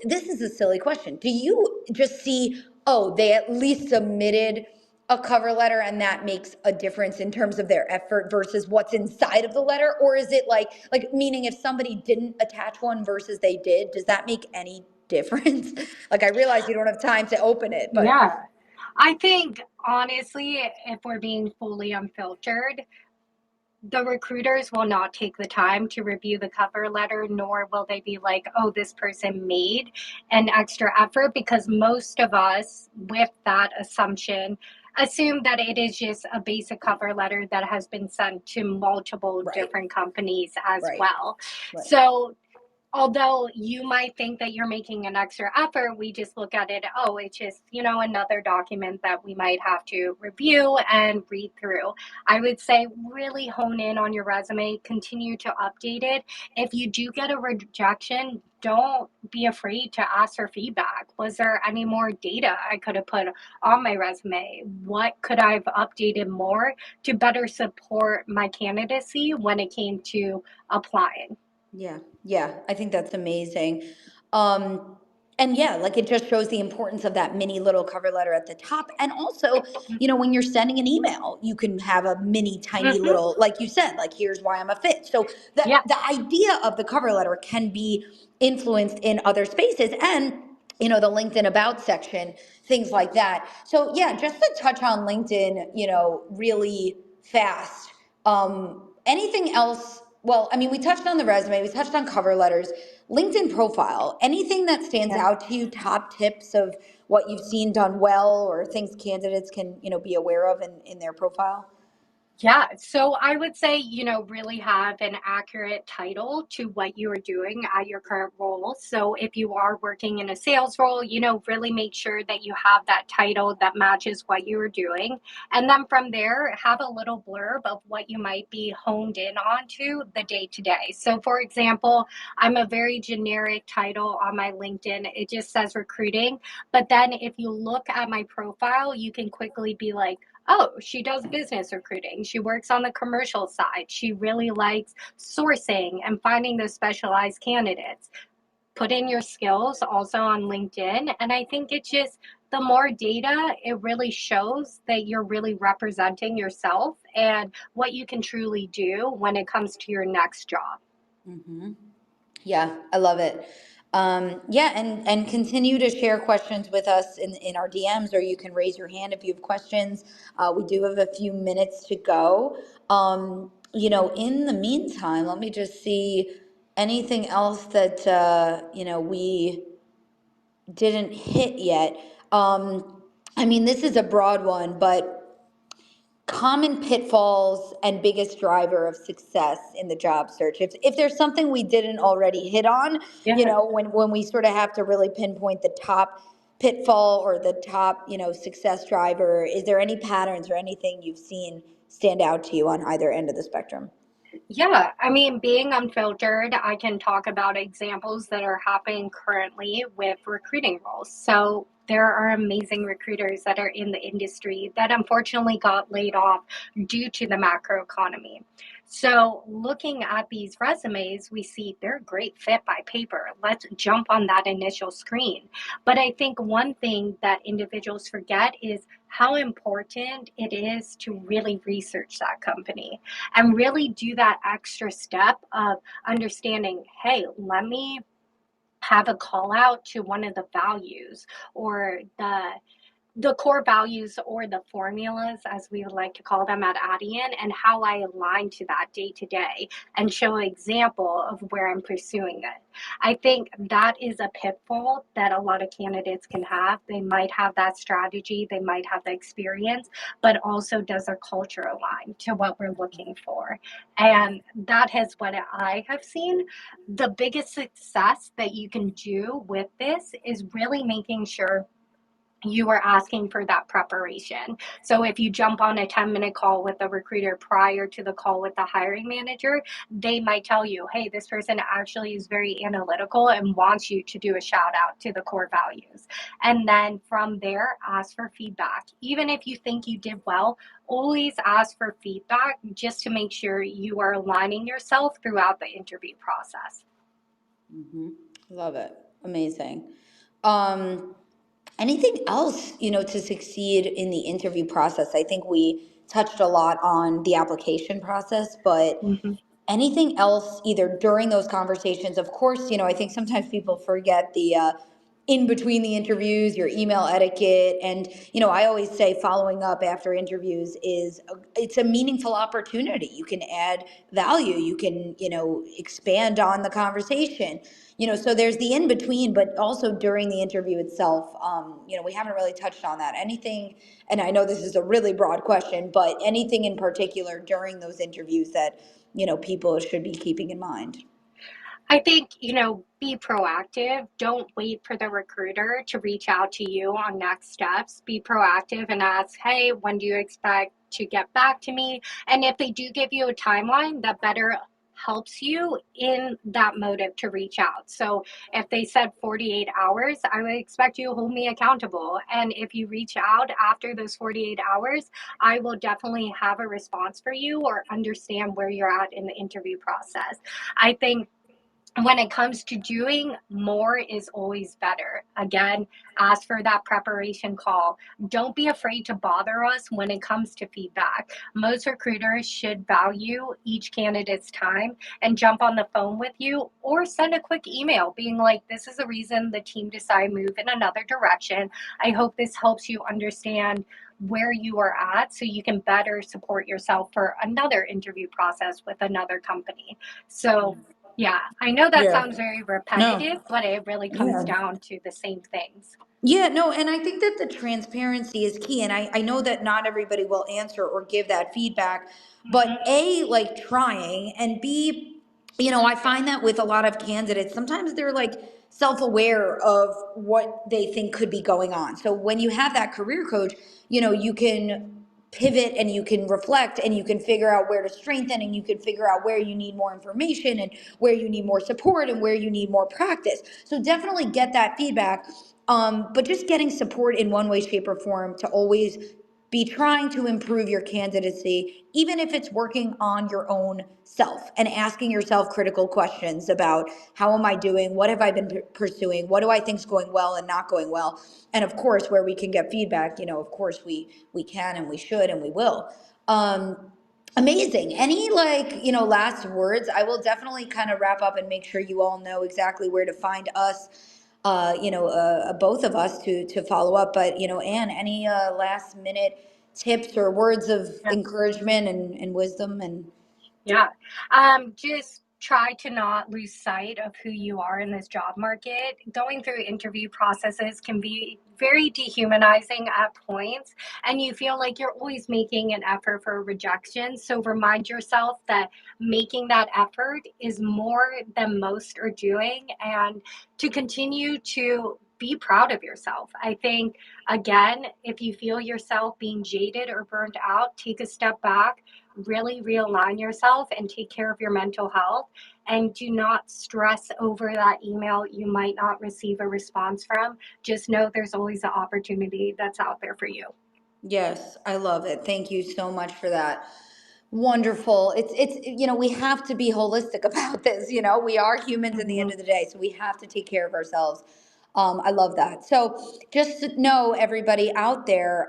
this is a silly question. Do you just see oh, they at least submitted a cover letter and that makes a difference in terms of their effort versus what's inside of the letter? Or is it like meaning if somebody didn't attach one versus they did, does that make any difference? Like I realize you don't have time to open it, but Yeah. I think honestly, if we're being fully unfiltered, the recruiters will not take the time to review the cover letter, nor will they be like, oh, this person made an extra effort, because most of us, with that assumption, assume that it is just a basic cover letter that has been sent to multiple right, different companies as right, well. right. So although you might think that you're making an extra effort, we just look at it, oh, it's just, another document that we might have to review and read through. I would say really hone in on your resume, continue to update it. If you do get a rejection, don't be afraid to ask for feedback. Was there any more data I could have put on my resume? What could I have updated more to better support my candidacy when it came to applying? Yeah, yeah, I think that's amazing. Um, and yeah, like it just shows the importance of that mini little cover letter at the top. And also, when you're sending an email, you can have a mini tiny Mm-hmm. little, like you said, like here's why I'm a fit. So Yeah. the idea of the cover letter can be influenced in other spaces and the LinkedIn about section, things like that. So yeah, just to touch on LinkedIn, really fast. Anything else? Well, I mean, we touched on the resume, we touched on cover letters, LinkedIn profile. Anything that stands Yeah. out to you? Top tips of what you've seen done well, or things candidates can be aware of in their profile. Yeah, so I would say, really have an accurate title to what you are doing at your current role. So if you are working in a sales role, really make sure that you have that title that matches what you are doing. And then from there, have a little blurb of what you might be honed in on to the day to day. So for example, I'm a very generic title on my LinkedIn. It just says recruiting. But then if you look at my profile, you can quickly be like, oh, she does business recruiting. She works on the commercial side. She really likes sourcing and finding those specialized candidates. Put in your skills also on LinkedIn. And I think it's just the more data, it really shows that you're really representing yourself and what you can truly do when it comes to your next job. Mm-hmm. Yeah, I love it. Yeah, and continue to share questions with us in our DMs, or you can raise your hand if you have questions. We do have a few minutes to go. In the meantime, let me just see anything else that we didn't hit yet. I mean, this is a broad one, but common pitfalls and biggest driver of success in the job search. If there's something we didn't already hit on, Yeah. when we sort of have to really pinpoint the top pitfall or the top, success driver, is there any patterns or anything you've seen stand out to you on either end of the spectrum? Yeah, I mean, being unfiltered, I can talk about examples that are happening currently with recruiting roles. So there are amazing recruiters that are in the industry that unfortunately got laid off due to the macroeconomy. So looking at these resumes, we see they're a great fit by paper. Let's jump on that initial screen. But I think one thing that individuals forget is how important it is to really research that company and really do that extra step of understanding, hey, let me have a call out to one of the values or the core values or the formulas, as we would like to call them at Adyen, and how I align to that day to day and show an example of where I'm pursuing it. I think that is a pitfall that a lot of candidates can have. They might have that strategy, they might have the experience, but also does their culture align to what we're looking for? And that is what I have seen. The biggest success that you can do with this is really making sure you are asking for that preparation. So if you jump on a 10-minute call with a recruiter prior to the call with the hiring manager, they might tell you, hey, this person actually is very analytical and wants you to do a shout out to the core values. And then from there, ask for feedback. Even if you think you did well, always ask for feedback just to make sure you are aligning yourself throughout the interview process. Mm-hmm. Love it. Amazing. Um, Anything else, to succeed in the interview process? I think we touched a lot on the application process, but Mhm. anything else either during those conversations? Of course, I think sometimes people forget the in between the interviews, your email etiquette. And, I always say following up after interviews it's a meaningful opportunity. You can add value, you can, expand on the conversation. So there's the in between, but also during the interview itself. We haven't really touched on that. Anything, and I know this is a really broad question, but anything in particular during those interviews that, people should be keeping in mind? I think, be proactive. Don't wait for the recruiter to reach out to you on next steps. Be proactive and ask, hey, when do you expect to get back to me? And if they do give you a timeline, that better helps you in that motive to reach out. So if they said 48 hours, I would expect you to hold me accountable. And if you reach out after those 48 hours, I will definitely have a response for you or understand where you're at in the interview process. I think when it comes to doing, more is always better. Again, ask for that preparation call. Don't be afraid to bother us when it comes to feedback. Most recruiters should value each candidate's time and jump on the phone with you or send a quick email being like, this is the reason the team decided to move in another direction. I hope this helps you understand where you are at so you can better support yourself for another interview process with another company. So yeah, I know that Yeah. sounds very No. repetitive, but it really comes Yeah. down to the same things. Yeah, no, and I think that the transparency is key. And I know that not everybody will answer or give that feedback, but Hmm. A, like trying, and B, I find that with a lot of candidates, sometimes they're like self aware of what they think could be going on. So when you have that career coach, you can pivot and you can reflect and you can figure out where to strengthen and you can figure out where you need more information and where you need more support and where you need more practice. So definitely get that feedback. But just getting support in one way, shape, or form to always be trying to improve your candidacy, even if it's working on your own self and asking yourself critical questions about how am I doing? What have I been pursuing? What do I think is going well and not going well? And of course, where we can get feedback, of course we can and we should and we will. Um, Amazing. Any last words? I will definitely kind of wrap up and make sure you all know exactly where to find us, both of us to follow up. But Anne, any last minute tips or words of encouragement and wisdom and Yeah. Just try to not lose sight of who you are in this job market. Going through interview processes can be very dehumanizing at points, and you feel like you're always making an effort for rejection. So remind yourself that making that effort is more than most are doing, and to continue to be proud of yourself. I think, again, if you feel yourself being jaded or burned out, take a step back, really realign yourself and take care of your mental health, and do not stress over that email you might not receive a response from. Just know there's always an opportunity that's out there for you. yes, I love it. Thank you so much for that. Wonderful. It's we have to be holistic about this. We are humans in the end Mhm. of the day, so we have to take care of ourselves. I love that. So just to know everybody out there,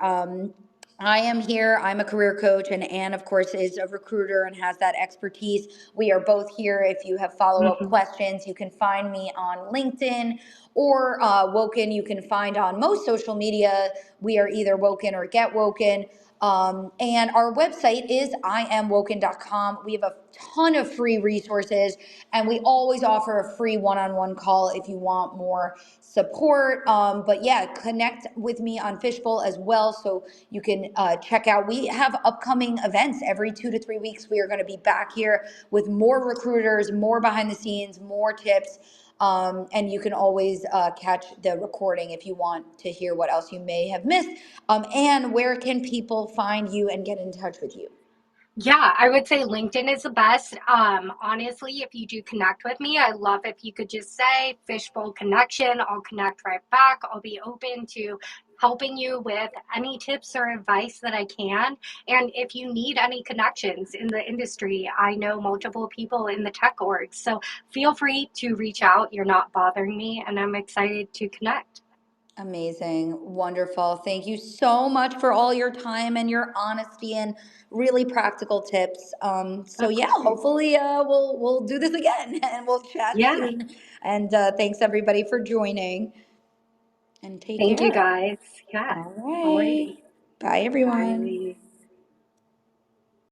I am here. I'm a career coach, and Anne, of course, is a recruiter and has that expertise. We are both here. If you have follow up Mhm. questions, you can find me on LinkedIn or Woken. You can find on most social media. We are either Woken or Get Woken. And our website is iamwoken.com. We have a ton of free resources, and we always offer a free one on one call if you want more support. But yeah, connect with me on Fishbowl as well so you can check out. We have upcoming events every 2 to 3 weeks. We are going to be back here with more recruiters, more behind the scenes, more tips. And you can always catch the recording if you want to hear what else you may have missed. And where can people find you and get in touch with you? Yeah, I would say LinkedIn is the best. Honestly, if you do connect with me, I love if you could just say Fishbowl Connection. I'll connect right back. I'll be open to helping you with any tips or advice that I can. And if you need any connections in the industry, I know multiple people in the tech org. So feel free to reach out. You're not bothering me, and I'm excited to connect. Amazing. Wonderful. Thank you so much for all your time and your honesty and really practical tips. So Of yeah, course. hopefully we'll do this again and we'll chat Yeah. soon. And thanks everybody for joining and take Thank you care. guys. Yeah. All right. Alrighty. Bye everyone. Bye.